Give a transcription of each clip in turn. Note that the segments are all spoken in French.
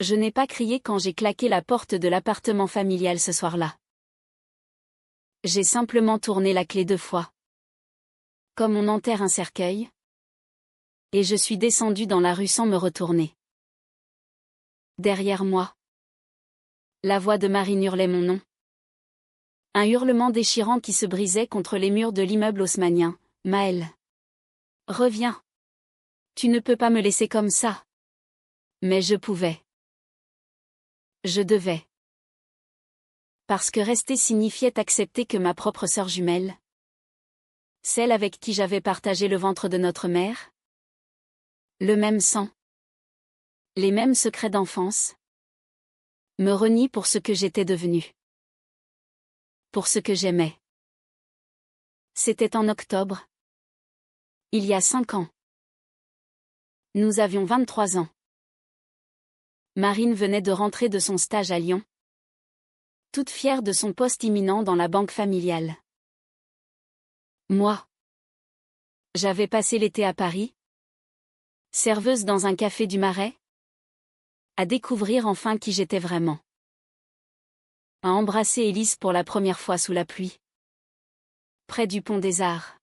Je n'ai pas crié quand j'ai claqué la porte de l'appartement familial ce soir-là. J'ai simplement tourné la clé 2 fois. Comme on enterre un cercueil. Et je suis descendue dans la rue sans me retourner. Derrière moi. La voix de Marine hurlait mon nom. Un hurlement déchirant qui se brisait contre les murs de l'immeuble haussmannien. Maëlle. Reviens. Tu ne peux pas me laisser comme ça. Mais je pouvais. Je devais. Parce que rester signifiait accepter que ma propre sœur jumelle, celle avec qui j'avais partagé le ventre de notre mère, le même sang, les mêmes secrets d'enfance, me renie pour ce que j'étais devenue. Pour ce que j'aimais. C'était en octobre. Il y a 5 ans. Nous avions 23 ans. Marine venait de rentrer de son stage à Lyon. Toute fière de son poste imminent dans la banque familiale. Moi. J'avais passé l'été à Paris. Serveuse dans un café du Marais. À découvrir enfin qui j'étais vraiment. À embrasser Élise pour la première fois sous la pluie. Près du pont des Arts.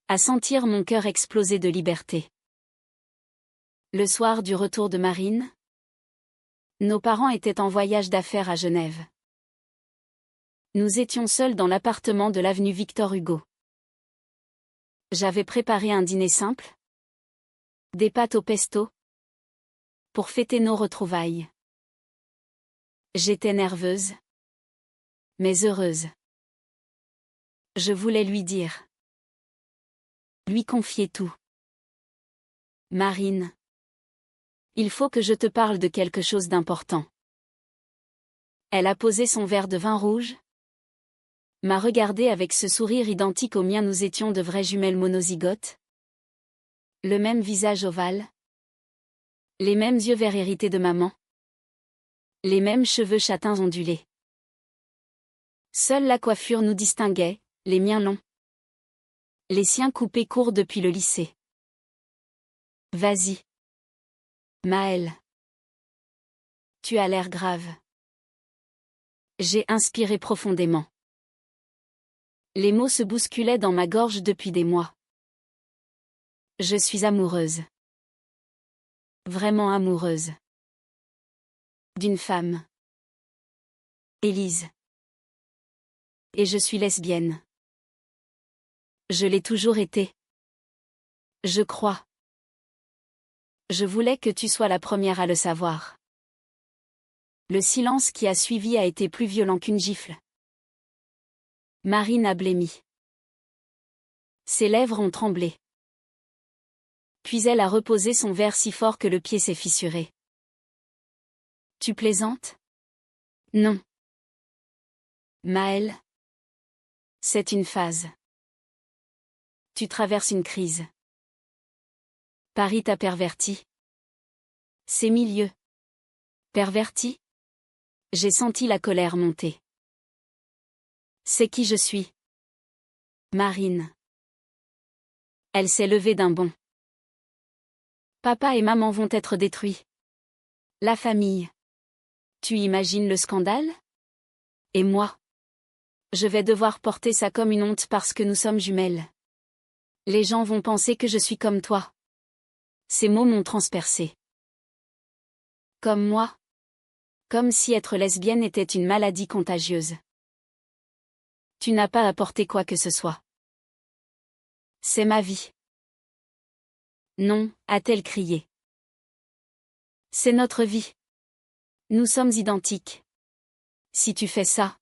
À sentir mon cœur exploser de liberté. Le soir du retour de Marine, nos parents étaient en voyage d'affaires à Genève. Nous étions seuls dans l'appartement de l'avenue Victor Hugo. J'avais préparé un dîner simple. Des pâtes au pesto. Pour fêter nos retrouvailles. J'étais nerveuse. Mais heureuse. Je voulais lui dire. Lui confier tout. Marine. Il faut que je te parle de quelque chose d'important. Elle a posé son verre de vin rouge. M'a regardé avec ce sourire identique au mien, nous étions de vraies jumelles monozygotes. Le même visage ovale. Les mêmes yeux verts hérités de maman. Les mêmes cheveux châtains ondulés. Seule la coiffure nous distinguait, les miens longs. Les siens coupés courts depuis le lycée. Vas-y. Maëlle. Tu as l'air grave. J'ai inspiré profondément. Les mots se bousculaient dans ma gorge depuis des mois. Je suis amoureuse. Vraiment amoureuse. D'une femme. Élise. Et je suis lesbienne. Je l'ai toujours été. Je crois. Je voulais que tu sois la première à le savoir. Le silence qui a suivi a été plus violent qu'une gifle. Marine a blêmi. Ses lèvres ont tremblé. Puis elle a reposé son verre si fort que le pied s'est fissuré. Tu plaisantes? Non. Maëlle. C'est une phase. Tu traverses une crise. Paris t'a perverti. Ces milieux. Perverti? J'ai senti la colère monter. C'est qui je suis. Marine. Elle s'est levée d'un bond. Papa et maman vont être détruits. La famille. Tu imagines le scandale? Et moi? Je vais devoir porter ça comme une honte parce que nous sommes jumelles. Les gens vont penser que je suis comme toi. Ces mots m'ont transpercé. Comme moi? Comme si être lesbienne était une maladie contagieuse. Tu n'as pas apporté quoi que ce soit. C'est ma vie. Non, a-t-elle crié. C'est notre vie. Nous sommes identiques. Si tu fais ça,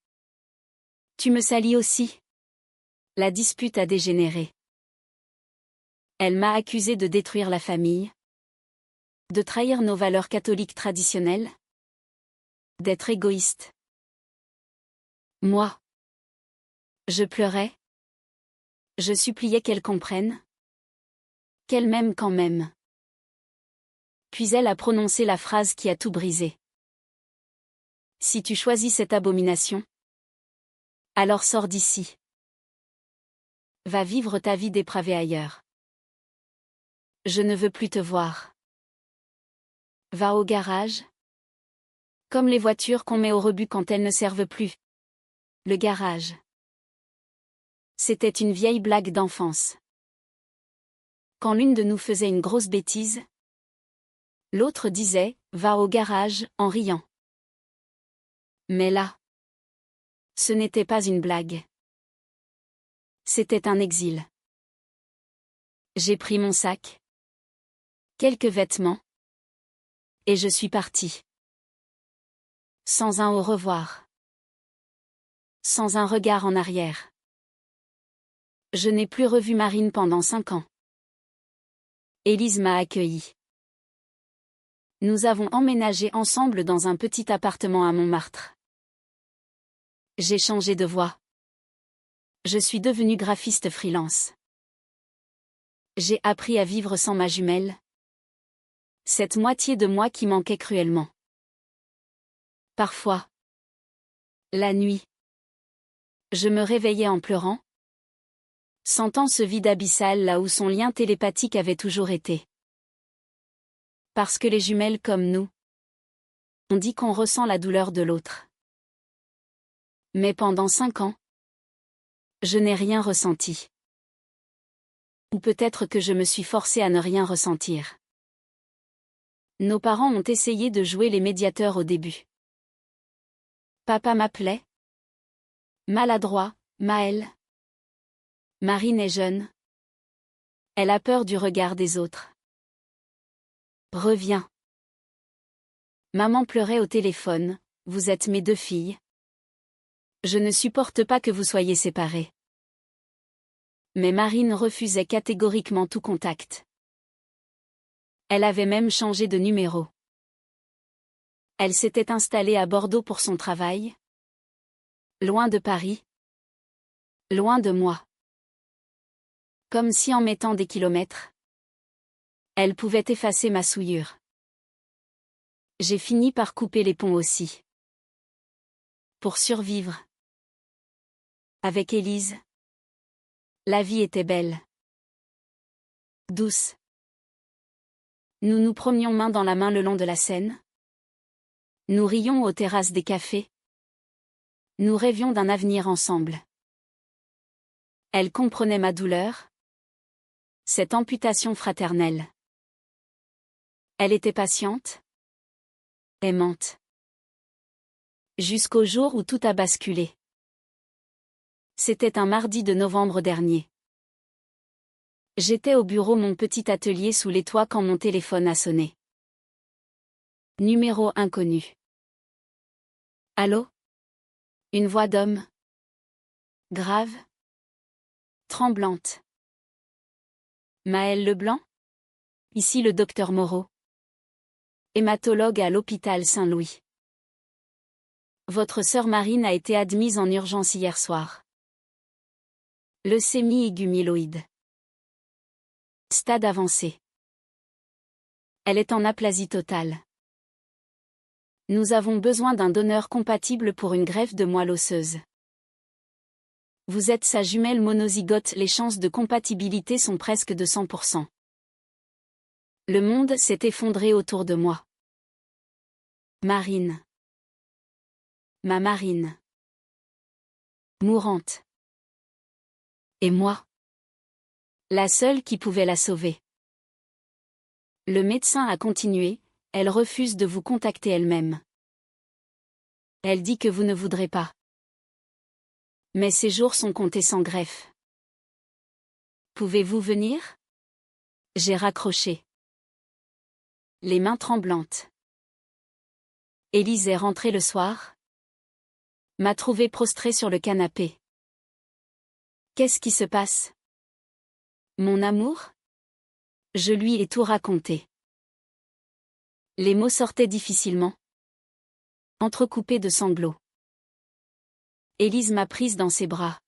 tu me salis aussi. La dispute a dégénéré. Elle m'a accusé de détruire la famille. De trahir nos valeurs catholiques traditionnelles. D'être égoïste. Moi. Je pleurais. Je suppliais qu'elle comprenne. Qu'elle m'aime quand même. Puis elle a prononcé la phrase qui a tout brisé. Si tu choisis cette abomination, alors sors d'ici. Va vivre ta vie dépravée ailleurs. Je ne veux plus te voir. Va au garage. Comme les voitures qu'on met au rebut quand elles ne servent plus. Le garage. C'était une vieille blague d'enfance. Quand l'une de nous faisait une grosse bêtise, l'autre disait « Va au garage » en riant. Mais là, ce n'était pas une blague. C'était un exil. J'ai pris mon sac, quelques vêtements, et je suis partie. Sans un au revoir. Sans un regard en arrière. Je n'ai plus revu Marine pendant 5 ans. Élise m'a accueillie. Nous avons emménagé ensemble dans un petit appartement à Montmartre. J'ai changé de voie. Je suis devenue graphiste freelance. J'ai appris à vivre sans ma jumelle. Cette moitié de moi qui manquait cruellement. Parfois, la nuit, je me réveillais en pleurant, sentant ce vide abyssal là où son lien télépathique avait toujours été. Parce que les jumelles comme nous, on dit qu'on ressent la douleur de l'autre. Mais pendant 5 ans, je n'ai rien ressenti. Ou peut-être que je me suis forcée à ne rien ressentir. Nos parents ont essayé de jouer les médiateurs au début. Papa m'appelait. Maladroit, Maël. Marine est jeune. Elle a peur du regard des autres. Reviens. Maman pleurait au téléphone. Vous êtes mes 2 filles. Je ne supporte pas que vous soyez séparées. Mais Marine refusait catégoriquement tout contact. Elle avait même changé de numéro. Elle s'était installée à Bordeaux pour son travail. Loin de Paris. Loin de moi. Comme si en mettant des kilomètres, elle pouvait effacer ma souillure. J'ai fini par couper les ponts aussi. Pour survivre. Avec Élise, la vie était belle. Douce. Nous nous promenions main dans la main le long de la Seine. Nous rions aux terrasses des cafés. Nous rêvions d'un avenir ensemble. Elle comprenait ma douleur. Cette amputation fraternelle. Elle était patiente. Aimante. Jusqu'au jour où tout a basculé. C'était un mardi de novembre dernier. J'étais au bureau mon petit atelier sous les toits quand mon téléphone a sonné. Numéro inconnu. Allô? Une voix d'homme. Grave. Tremblante. Maël Leblanc? Ici le docteur Moreau. Hématologue à l'hôpital Saint-Louis. Votre sœur Marine a été admise en urgence hier soir. Leucémie aiguë myéloïde. Stade avancé. Elle est en aplasie totale. Nous avons besoin d'un donneur compatible pour une greffe de moelle osseuse. Vous êtes sa jumelle monozygote, les chances de compatibilité sont presque de 100%. Le monde s'est effondré autour de moi. Marine. Ma Marine. Mourante. Et moi? La seule qui pouvait la sauver. Le médecin a continué, elle refuse de vous contacter elle-même. Elle dit que vous ne voudrez pas. Mais ses jours sont comptés sans greffe. Pouvez-vous venir? J'ai raccroché. Les mains tremblantes. Élise est rentrée le soir. M'a trouvé prostrée sur le canapé. Qu'est-ce qui se passe? Mon amour? Je lui ai tout raconté. Les mots sortaient difficilement, entrecoupés de sanglots. Élise m'a prise dans ses bras.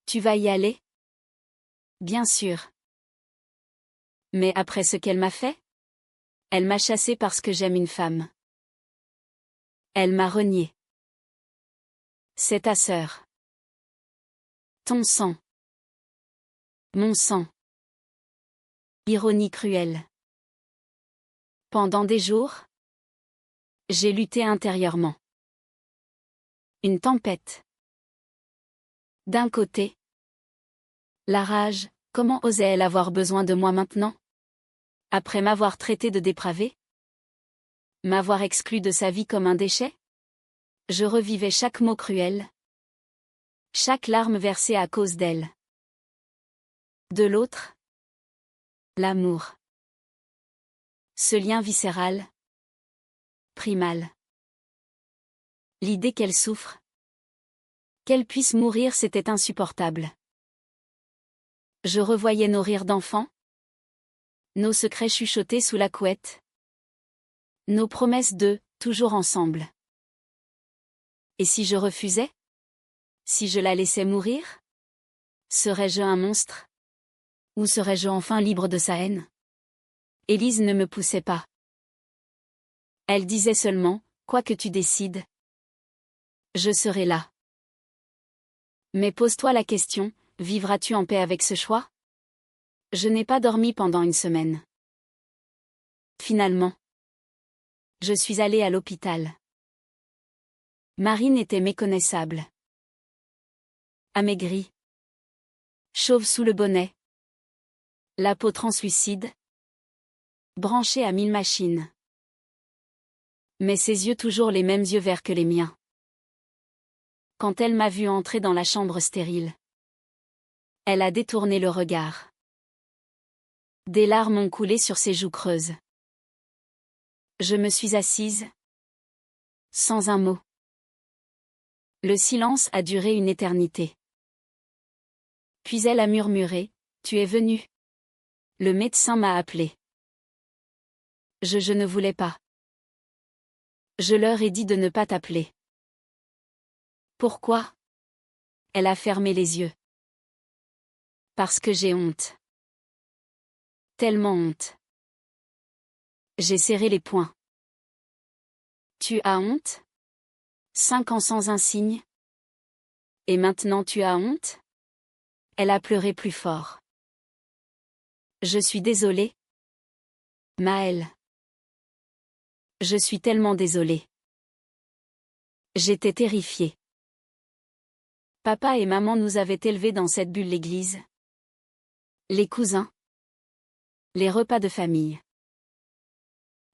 Tu vas y aller? Bien sûr. Mais après ce qu'elle m'a fait? Elle m'a chassée parce que j'aime une femme. Elle m'a renié. C'est ta sœur. Ton sang. Mon sang. Ironie cruelle. Pendant des jours, j'ai lutté intérieurement. Une tempête. D'un côté, la rage, comment osait-elle avoir besoin de moi maintenant? Après m'avoir traité de dépravé? M'avoir exclu de sa vie comme un déchet? Je revivais chaque mot cruel. Chaque larme versée à cause d'elle. De l'autre, l'amour. Ce lien viscéral, primal. L'idée qu'elle souffre, qu'elle puisse mourir, c'était insupportable. Je revoyais nos rires d'enfants, nos secrets chuchotés sous la couette, nos promesses de « toujours ensemble ». Et si je refusais? Si je la laissais mourir? Serais-je un monstre? Ou serais-je enfin libre de sa haine? Élise ne me poussait pas. Elle disait seulement « Quoi que tu décides, je serai là ». Mais pose-toi la question, vivras-tu en paix avec ce choix? Je n'ai pas dormi pendant une semaine. Finalement, je suis allée à l'hôpital. Marine était méconnaissable. Amaigrie. Chauve sous le bonnet. La peau translucide. Branchée à 1000 machines. Mais ses yeux toujours les mêmes yeux verts que les miens. Quand elle m'a vu entrer dans la chambre stérile, elle a détourné le regard. Des larmes ont coulé sur ses joues creuses. Je me suis assise, sans un mot. Le silence a duré une éternité. Puis elle a murmuré, « Tu es venu. Le médecin m'a appelé. » Je ne voulais pas. Je leur ai dit de ne pas t'appeler. Pourquoi? Elle a fermé les yeux. Parce que j'ai honte. Tellement honte. J'ai serré les poings. Tu as honte? 5 ans sans un signe? Et maintenant tu as honte? Elle a pleuré plus fort. Je suis désolée. Maëlle. Je suis tellement désolée. J'étais terrifiée. Papa et maman nous avaient élevés dans cette bulle, l'église. Les cousins. Les repas de famille.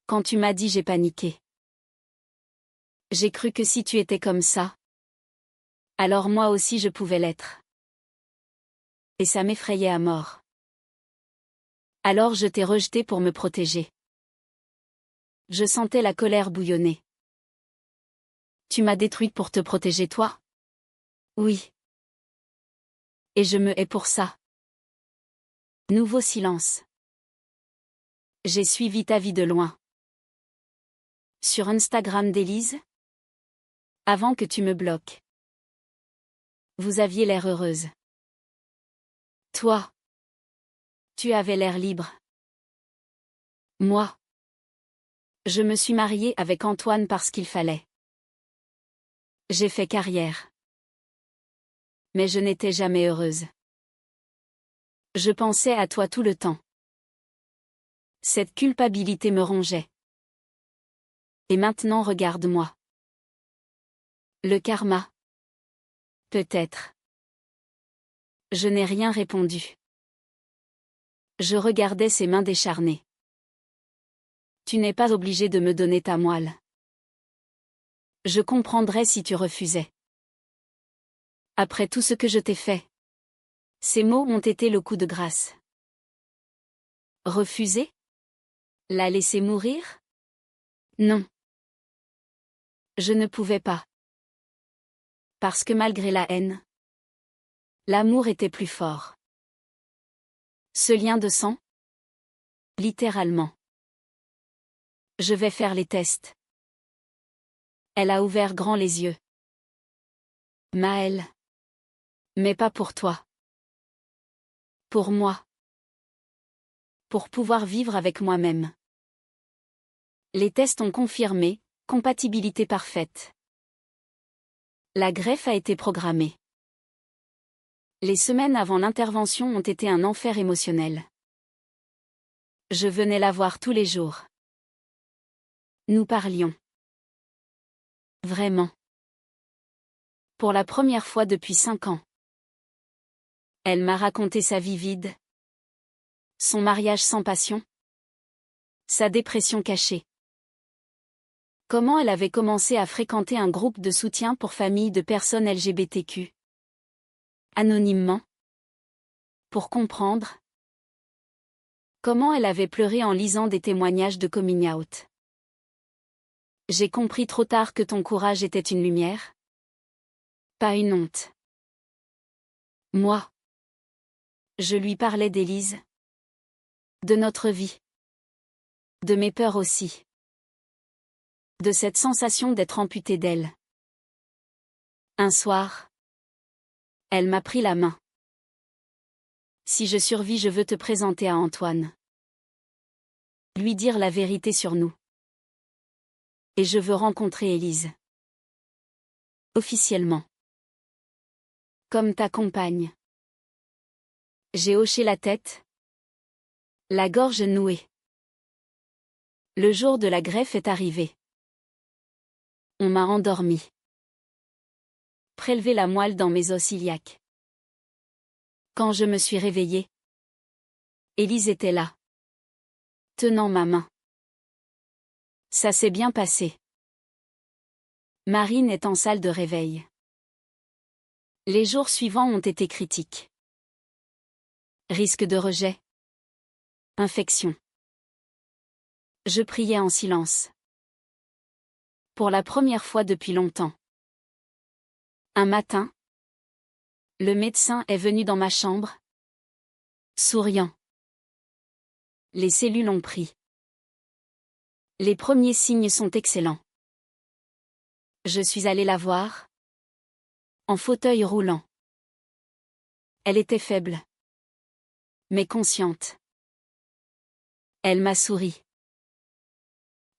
Quand tu m'as dit, j'ai paniqué. J'ai cru que si tu étais comme ça, alors moi aussi je pouvais l'être. Et ça m'effrayait à mort. Alors je t'ai rejeté pour me protéger. Je sentais la colère bouillonner. Tu m'as détruite pour te protéger toi? Oui. Et je me hais pour ça. Nouveau silence. J'ai suivi ta vie de loin. Sur Instagram d'Élise? Avant que tu me bloques. Vous aviez l'air heureuse. Toi. Tu avais l'air libre. Moi. Je me suis mariée avec Antoine parce qu'il fallait. J'ai fait carrière. Mais je n'étais jamais heureuse. Je pensais à toi tout le temps. Cette culpabilité me rongeait. Et maintenant regarde-moi. Le karma. Peut-être. Je n'ai rien répondu. Je regardais ses mains décharnées. Tu n'es pas obligé de me donner ta moelle. Je comprendrais si tu refusais. Après tout ce que je t'ai fait. Ces mots ont été le coup de grâce. Refuser? La laisser mourir? Non. Je ne pouvais pas. Parce que malgré la haine, l'amour était plus fort. Ce lien de sang? Littéralement. Je vais faire les tests. Elle a ouvert grand les yeux. Maëlle. Mais pas pour toi. Pour moi. Pour pouvoir vivre avec moi-même. Les tests ont confirmé, compatibilité parfaite. La greffe a été programmée. Les semaines avant l'intervention ont été un enfer émotionnel. Je venais la voir tous les jours. Nous parlions. Vraiment. Pour la première fois depuis 5 ans. Elle m'a raconté sa vie vide. Son mariage sans passion. Sa dépression cachée. Comment elle avait commencé à fréquenter un groupe de soutien pour familles de personnes LGBTQ. Anonymement. Pour comprendre. Comment elle avait pleuré en lisant des témoignages de coming out. J'ai compris trop tard que ton courage était une lumière. Pas une honte. Moi. Je lui parlais d'Élise. De notre vie. De mes peurs aussi. De cette sensation d'être amputée d'elle. Un soir. Elle m'a pris la main. Si je survis, je veux te présenter à Antoine. Lui dire la vérité sur nous. Et je veux rencontrer Élise. Officiellement. Comme ta compagne. J'ai hoché la tête. La gorge nouée. Le jour de la greffe est arrivé. On m'a endormi. Prélevé la moelle dans mes os iliaques. Quand je me suis réveillée, Élise était là. Tenant ma main. Ça s'est bien passé. Marine est en salle de réveil. Les jours suivants ont été critiques. Risque de rejet. Infection. Je priais en silence. Pour la première fois depuis longtemps. Un matin, le médecin est venu dans ma chambre. Souriant. Les cellules ont pris. Les premiers signes sont excellents. Je suis allée la voir. En fauteuil roulant. Elle était faible. Mais consciente. Elle m'a souri.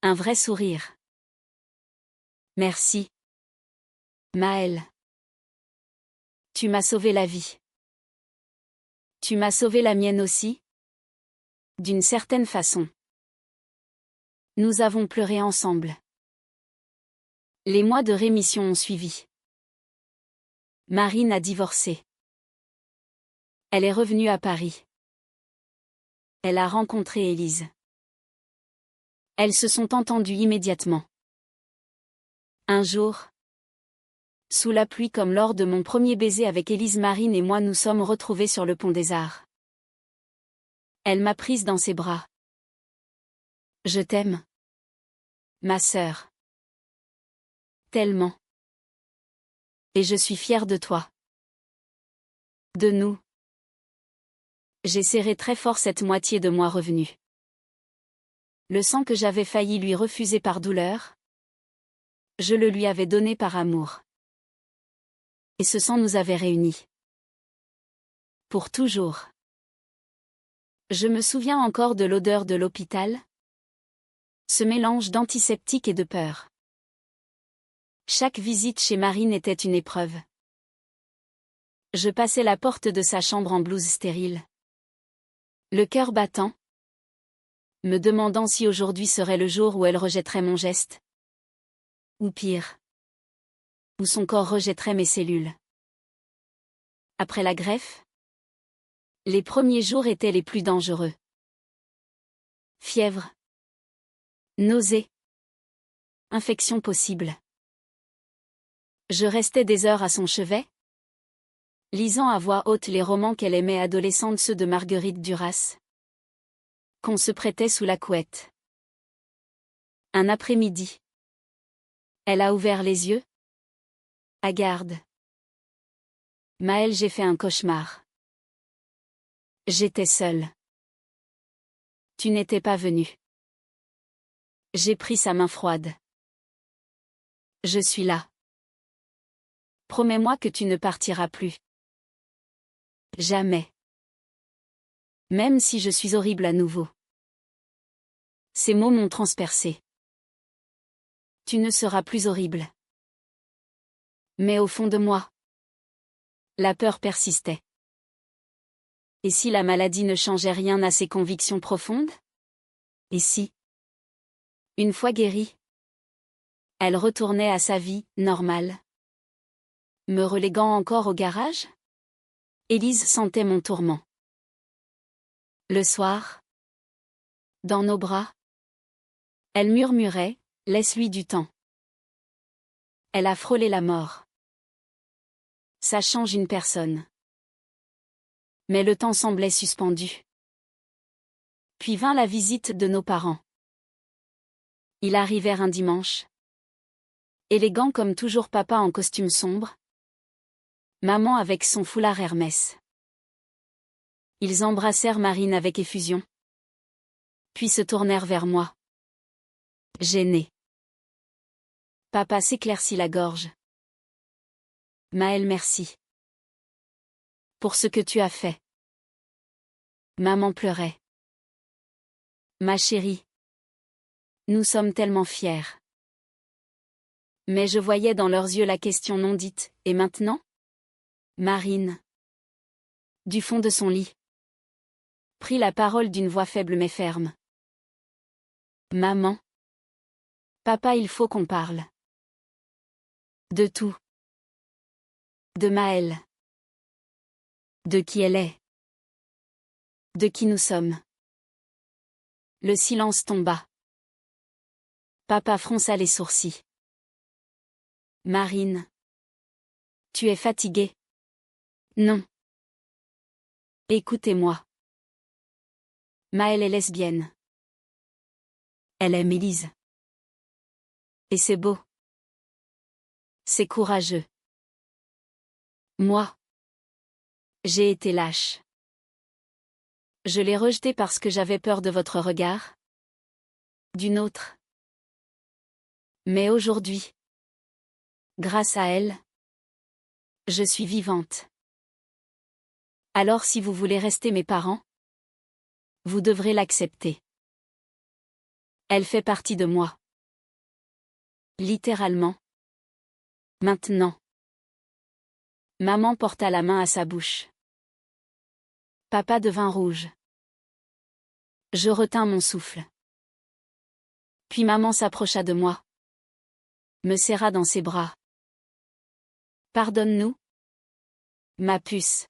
Un vrai sourire. Merci. Maëlle. Tu m'as sauvé la vie. Tu m'as sauvé la mienne aussi. D'une certaine façon. Nous avons pleuré ensemble. Les mois de rémission ont suivi. Marine a divorcé. Elle est revenue à Paris. Elle a rencontré Élise. Elles se sont entendues immédiatement. Un jour, sous la pluie comme lors de mon premier baiser avec Élise, Marine et moi nous sommes retrouvés sur le pont des Arts. Elle m'a prise dans ses bras. Je t'aime. Ma sœur. Tellement. Et je suis fière de toi. De nous. J'ai serré très fort cette moitié de moi revenue. Le sang que j'avais failli lui refuser par douleur, je le lui avais donné par amour. Et ce sang nous avait réunis. Pour toujours. Je me souviens encore de l'odeur de l'hôpital. Ce mélange d'antiseptique et de peur. Chaque visite chez Marine était une épreuve. Je passais la porte de sa chambre en blouse stérile. Le cœur battant. Me demandant si aujourd'hui serait le jour où elle rejetterait mon geste. Ou pire. Où son corps rejetterait mes cellules. Après la greffe, les premiers jours étaient les plus dangereux. Fièvre. Nausées. Infection possible. Je restais des heures à son chevet, lisant à voix haute les romans qu'elle aimait adolescente, ceux de Marguerite Duras. Qu'on se prêtait sous la couette. Un après-midi. Elle a ouvert les yeux. Hagarde. Maëlle, j'ai fait un cauchemar. J'étais seule. Tu n'étais pas venue. J'ai pris sa main froide. Je suis là. Promets-moi que tu ne partiras plus. Jamais. Même si je suis horrible à nouveau. Ces mots m'ont transpercé. Tu ne seras plus horrible. Mais au fond de moi, la peur persistait. Et si la maladie ne changeait rien à ses convictions profondes? Et si, une fois guérie, Elle retournait à sa vie, normale. Me reléguant encore au garage? Élise sentait mon tourment. Le soir, dans nos bras, elle murmurait, laisse-lui du temps. Elle a frôlé la mort. Ça change une personne. Mais le temps semblait suspendu. Puis vint la visite de nos parents. Ils arrivèrent un dimanche. Élégant comme toujours, papa en costume sombre. Maman avec son foulard Hermès. Ils embrassèrent Marine avec effusion. Puis se tournèrent vers moi. Gêné. Papa s'éclaircit la gorge. Maëlle, merci. Pour ce que tu as fait. Maman pleurait. Ma chérie. Nous sommes tellement fiers. Mais je voyais dans leurs yeux la question non dite, et maintenant? Marine. Du fond de son lit. Prit la parole d'une voix faible mais ferme. Maman. Papa, il faut qu'on parle. De tout. De Maëlle. De qui elle est. De qui nous sommes. Le silence tomba. Papa fronça les sourcils. Marine. Tu es fatiguée? Non. Écoutez-moi. Maëlle est lesbienne. Elle aime Élise. Et c'est beau. C'est courageux. Moi. J'ai été lâche. Je l'ai rejetée parce que j'avais peur de votre regard. D'une autre. Mais aujourd'hui, grâce à elle, je suis vivante. Alors si vous voulez rester mes parents, vous devrez l'accepter. Elle fait partie de moi. Littéralement. Maintenant. Maman porta la main à sa bouche. Papa devint rouge. Je retins mon souffle. Puis maman s'approcha de moi. Me serra dans ses bras. Pardonne-nous. Ma puce.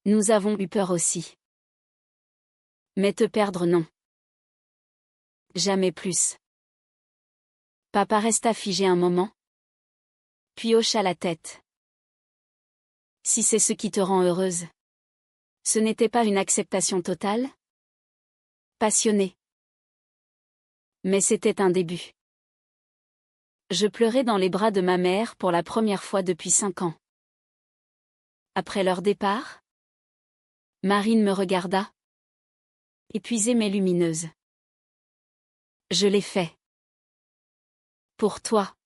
Nous avons eu peur aussi. Mais te perdre non. Jamais plus. Papa resta figé un moment. Puis hocha la tête. Si c'est ce qui te rend heureuse. Ce n'était pas une acceptation totale? Passionnée. Mais c'était un début. Je pleurais dans les bras de ma mère pour la première fois depuis 5 ans. Après leur départ, Marine me regarda. Épuisée mais lumineuse. Je l'ai fait. Pour toi.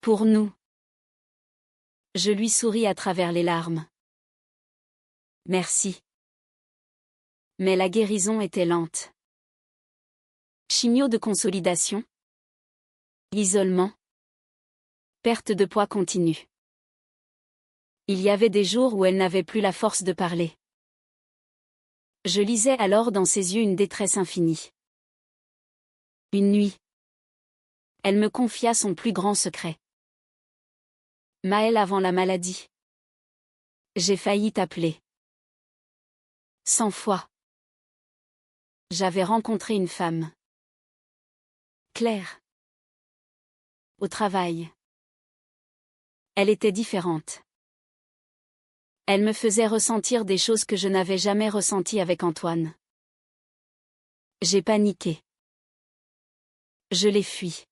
Pour nous. Je lui souris à travers les larmes. Merci. Mais la guérison était lente. Chimio de consolidation. Isolement. Perte de poids continue. Il y avait des jours où elle n'avait plus la force de parler. Je lisais alors dans ses yeux une détresse infinie. Une nuit. Elle me confia son plus grand secret. Maëlle, avant la maladie. J'ai failli t'appeler. 100 fois. J'avais rencontré une femme. Claire. Au travail. Elle était différente. Elle me faisait ressentir des choses que je n'avais jamais ressenties avec Antoine. J'ai paniqué. Je l'ai fui.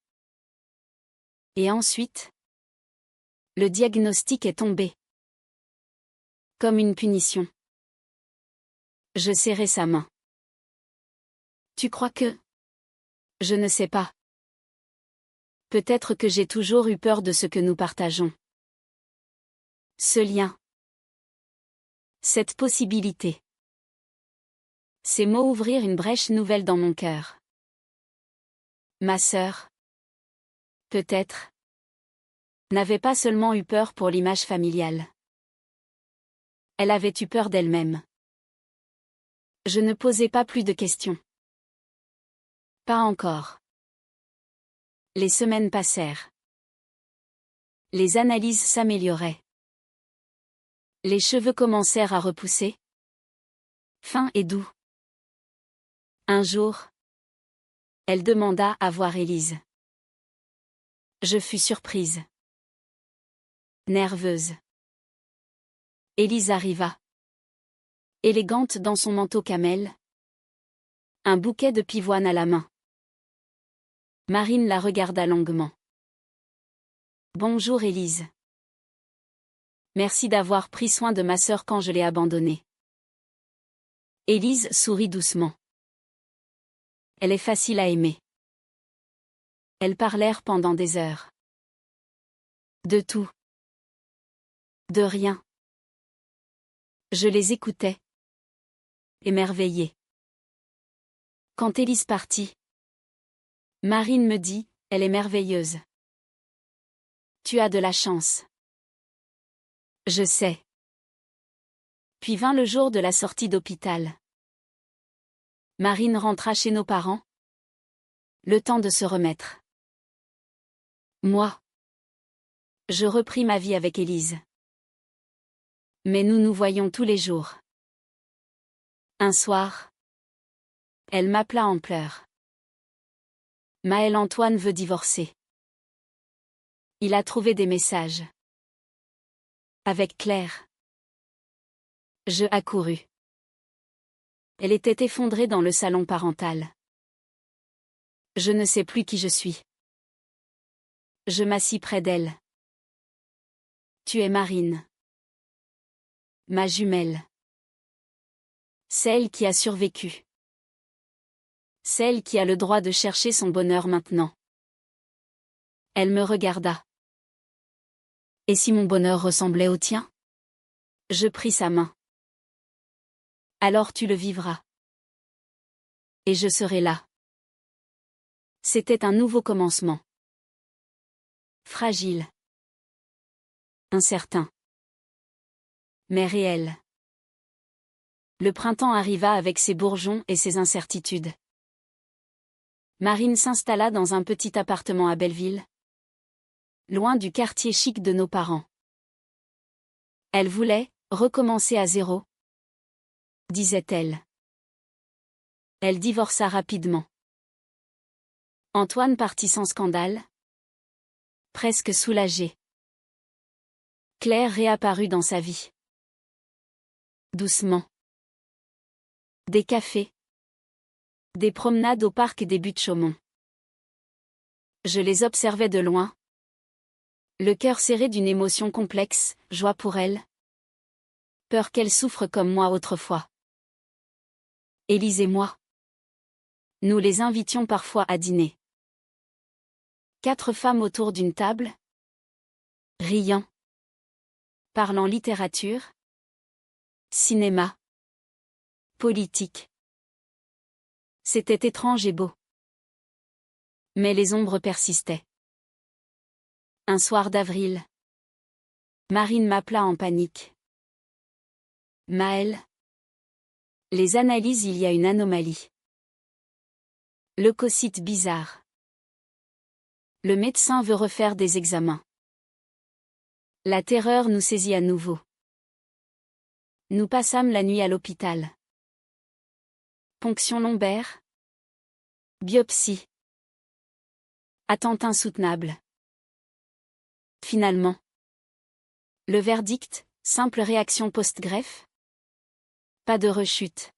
Et ensuite, le diagnostic est tombé. Comme une punition. Je serrai sa main. Tu crois que... Je ne sais pas. Peut-être que j'ai toujours eu peur de ce que nous partageons. Ce lien. Cette possibilité. Ces mots ouvrirent une brèche nouvelle dans mon cœur. Ma sœur. Peut-être. N'avait pas seulement eu peur pour l'image familiale. Elle avait eu peur d'elle-même. Je ne posais pas plus de questions. Pas encore. Les semaines passèrent. Les analyses s'amélioraient. Les cheveux commencèrent à repousser. Fins et doux. Un jour, elle demanda à voir Élise. Je fus surprise. Nerveuse. Élise arriva. Élégante dans son manteau camel. Un bouquet de pivoine à la main. Marine la regarda longuement. Bonjour Élise. Merci d'avoir pris soin de ma sœur quand je l'ai abandonnée. Élise sourit doucement. Elle est facile à aimer. Elles parlèrent pendant des heures. De tout. De rien. Je les écoutais. Émerveillée. Quand Élise partit, Marine me dit, elle est merveilleuse. Tu as de la chance. Je sais. Puis vint le jour de la sortie d'hôpital. Marine rentra chez nos parents. Le temps de se remettre. Moi. Je repris ma vie avec Élise. Mais nous nous voyions tous les jours. Un soir, elle m'appela en pleurs. Maël Antoine veut divorcer. Il a trouvé des messages. Avec Claire. Je accourus. Elle était effondrée dans le salon parental. Je ne sais plus qui je suis. Je m'assis près d'elle. Tu es Marine. Ma jumelle. Celle qui a survécu. Celle qui a le droit de chercher son bonheur maintenant. Elle me regarda. Et si mon bonheur ressemblait au tien? Je pris sa main. Alors tu le vivras. Et je serai là. C'était un nouveau commencement. Fragile. Incertain. Mais réel. Le printemps arriva avec ses bourgeons et ses incertitudes. Marine s'installa dans un petit appartement à Belleville. Loin du quartier chic de nos parents. Elle voulait recommencer à zéro, disait-elle. Elle divorça rapidement. Antoine partit sans scandale. Presque soulagé. Claire réapparut dans sa vie. Doucement. Des cafés. Des promenades au parc des Buttes-Chaumont. Je les observais de loin. Le cœur serré d'une émotion complexe, joie pour elle. Peur qu'elle souffre comme moi autrefois. Élise et moi. Nous les invitions parfois à dîner. 4 femmes autour d'une table. Riant. Parlant littérature. Cinéma. Politique. C'était étrange et beau. Mais les ombres persistaient. Un soir d'avril. Marine m'appela en panique. Maël. Les analyses, il y a une anomalie. Leucocyte bizarre. Le médecin veut refaire des examens. La terreur nous saisit à nouveau. Nous passâmes la nuit à l'hôpital. Ponction lombaire. Biopsie. Attente insoutenable. Finalement. Le verdict, simple réaction post-greffe. Pas de rechute.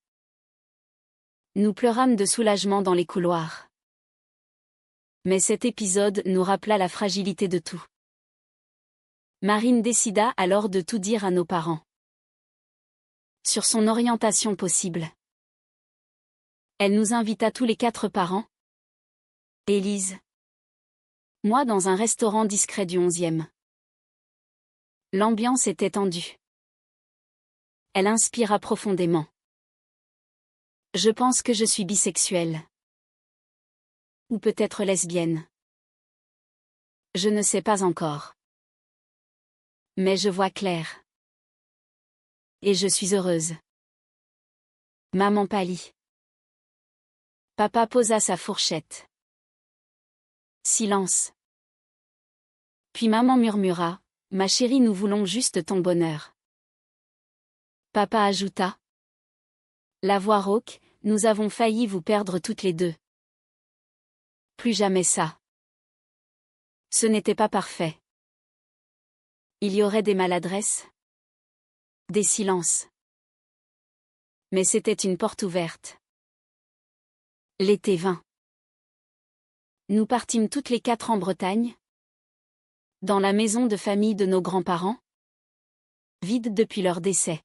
Nous pleurâmes de soulagement dans les couloirs. Mais cet épisode nous rappela la fragilité de tout. Marine décida alors de tout dire à nos parents. Sur son orientation possible. Elle nous invita tous les 4 parents. Élise. Moi dans un restaurant discret du 11e. L'ambiance était tendue. Elle inspira profondément. Je pense que je suis bisexuelle. Ou peut-être lesbienne. Je ne sais pas encore. Mais je vois clair. Et je suis heureuse. Maman pâlit. Papa posa sa fourchette. Silence. Puis maman murmura, « Ma chérie, nous voulons juste ton bonheur. » Papa ajouta, « La voix rauque, nous avons failli vous perdre toutes les deux. » Plus jamais ça. Ce n'était pas parfait. Il y aurait des maladresses. Des silences. Mais c'était une porte ouverte. L'été vint. Nous partîmes toutes les 4 en Bretagne. Dans la maison de famille de nos grands-parents. Vide depuis leur décès.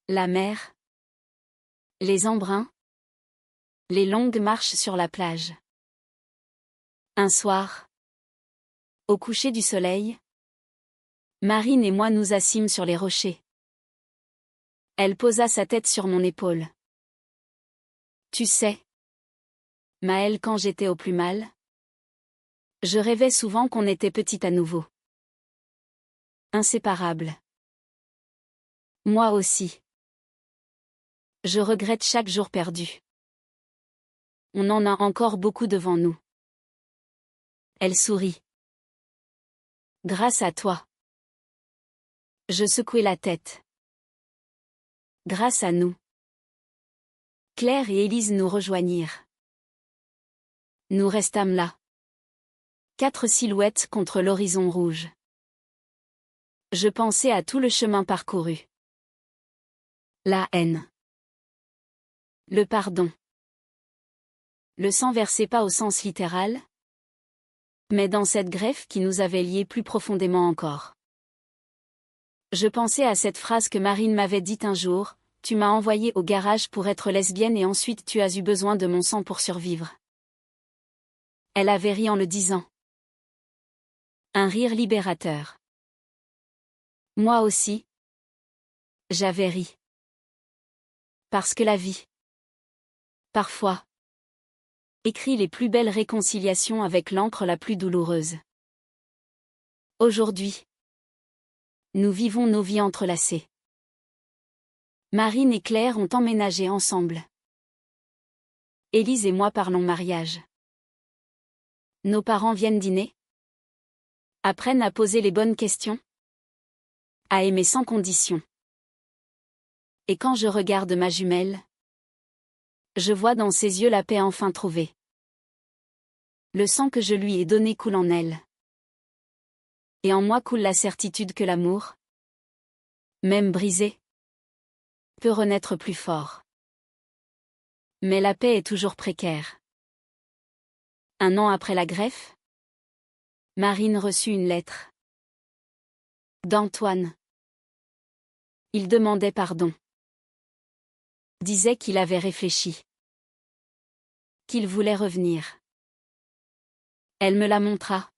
La mer. Les embruns. Les longues marches sur la plage. Un soir. Au coucher du soleil. Marine et moi nous assîmes sur les rochers. Elle posa sa tête sur mon épaule. Tu sais, Maëlle, quand j'étais au plus mal, je rêvais souvent qu'on était petite à nouveau. Inséparables. Moi aussi. Je regrette chaque jour perdu. On en a encore beaucoup devant nous. Elle sourit. Grâce à toi. Je secouai la tête. Grâce à nous. Claire et Élise nous rejoignirent. Nous restâmes là. 4 silhouettes contre l'horizon rouge. Je pensais à tout le chemin parcouru. La haine. Le pardon. Le sang versé pas au sens littéral, mais dans cette greffe qui nous avait liés plus profondément encore. Je pensais à cette phrase que Marine m'avait dite un jour, « Tu m'as envoyée au garage pour être lesbienne et ensuite tu as eu besoin de mon sang pour survivre. » Elle avait ri en le disant. Un rire libérateur. Moi aussi. J'avais ri. Parce que la vie, parfois, écrit les plus belles réconciliations avec l'encre la plus douloureuse. Aujourd'hui, nous vivons nos vies entrelacées. Marine et Claire ont emménagé ensemble. Élise et moi parlons mariage. Nos parents viennent dîner. Apprennent à poser les bonnes questions. À aimer sans condition. Et quand je regarde ma jumelle, je vois dans ses yeux la paix enfin trouvée. Le sang que je lui ai donné coule en elle. Et en moi coule la certitude que l'amour, même brisé, peut renaître plus fort. Mais la paix est toujours précaire. 1 an après la greffe, Marine reçut une lettre d'Antoine. Il demandait pardon. Disait qu'il avait réfléchi. Qu'il voulait revenir. Elle me la montra.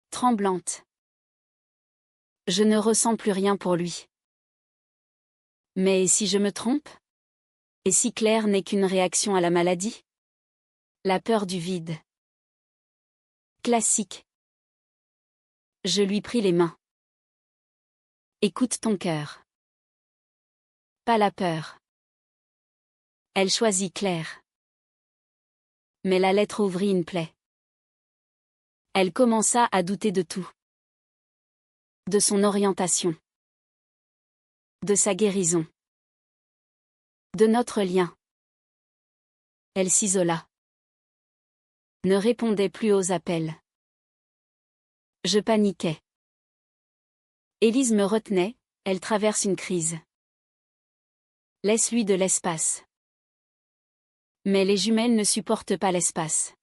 Tremblante. Je ne ressens plus rien pour lui. Mais et si je me trompe? Et si Claire n'est qu'une réaction à la maladie? La peur du vide. Classique. Je lui pris les mains. Écoute ton cœur. Pas la peur. Elle choisit Claire. Mais la lettre ouvrit une plaie. Elle commença à douter de tout. De son orientation. De sa guérison. De notre lien. Elle s'isola. Ne répondait plus aux appels. Je paniquais. Élise me retenait, elle traverse une crise. Laisse-lui de l'espace. Mais les jumelles ne supportent pas l'espace.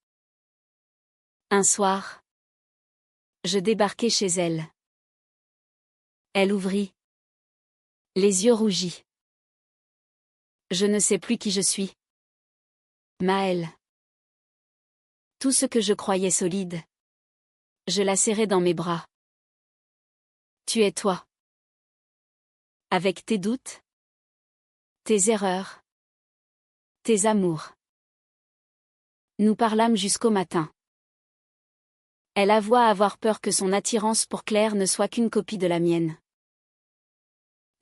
Un soir, je débarquai chez elle. Elle ouvrit. Les yeux rougis. Je ne sais plus qui je suis. Maëlle. Tout ce que je croyais solide. Je la serrai dans mes bras. Tu es toi. Avec tes doutes. Tes erreurs. Tes amours. Nous parlâmes jusqu'au matin. Elle avoua avoir peur que son attirance pour Claire ne soit qu'une copie de la mienne.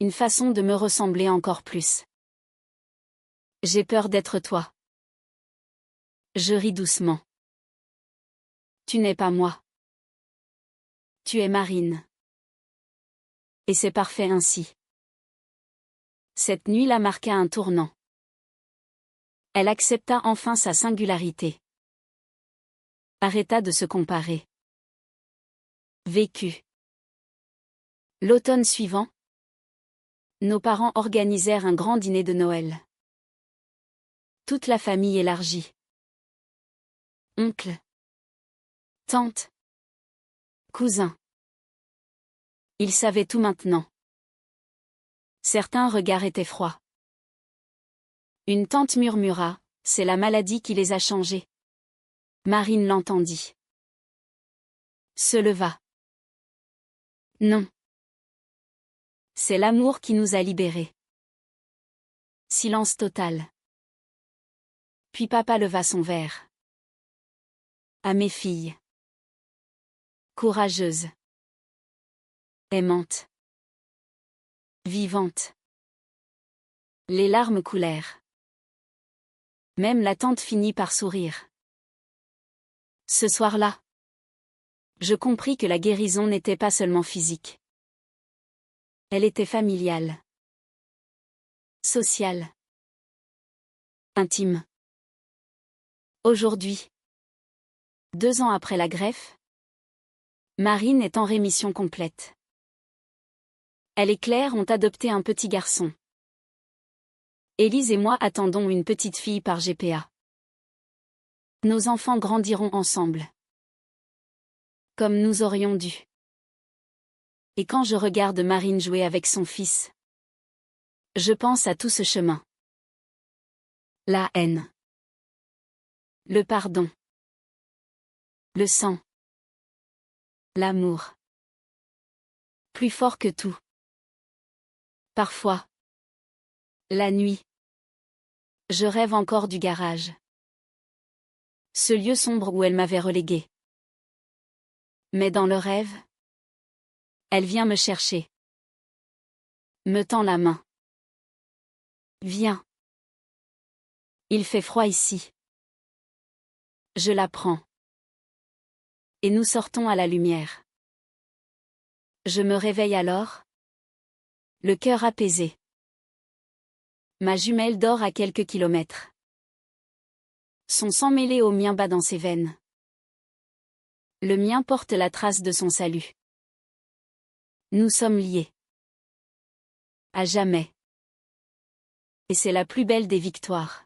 Une façon de me ressembler encore plus. J'ai peur d'être toi. Je ris doucement. Tu n'es pas moi. Tu es Marine. Et c'est parfait ainsi. Cette nuit-là marqua un tournant. Elle accepta enfin sa singularité. Arrêta de se comparer. Vécut. L'automne suivant, nos parents organisèrent un grand dîner de Noël. Toute la famille élargie. Oncle, tante, cousin. Ils savaient tout maintenant. Certains regards étaient froids. Une tante murmura, c'est la maladie qui les a changés. Marine l'entendit. Se leva. Non. C'est l'amour qui nous a libérés. Silence total. Puis papa leva son verre. À mes filles. Courageuses. Aimantes. Vivantes. Les larmes coulèrent. Même la tante finit par sourire. Ce soir-là, je compris que la guérison n'était pas seulement physique. Elle était familiale. Sociale. Intime. Aujourd'hui, 2 ans après la greffe, Marine est en rémission complète. Elle et Claire ont adopté un petit garçon. Élise et moi attendons une petite fille par GPA. Nos enfants grandiront ensemble. Comme nous aurions dû. Et quand je regarde Marine jouer avec son fils, je pense à tout ce chemin. La haine. Le pardon. Le sang. L'amour. Plus fort que tout. Parfois. La nuit. Je rêve encore du garage. Ce lieu sombre où elle m'avait relégué. Mais dans le rêve, elle vient me chercher. Me tend la main. Viens. Il fait froid ici. Je la prends. Et nous sortons à la lumière. Je me réveille alors. Le cœur apaisé. Ma jumelle dort à quelques kilomètres. Son sang mêlé au mien bat dans ses veines. Le mien porte la trace de son salut. Nous sommes liés. À jamais. Et c'est la plus belle des victoires.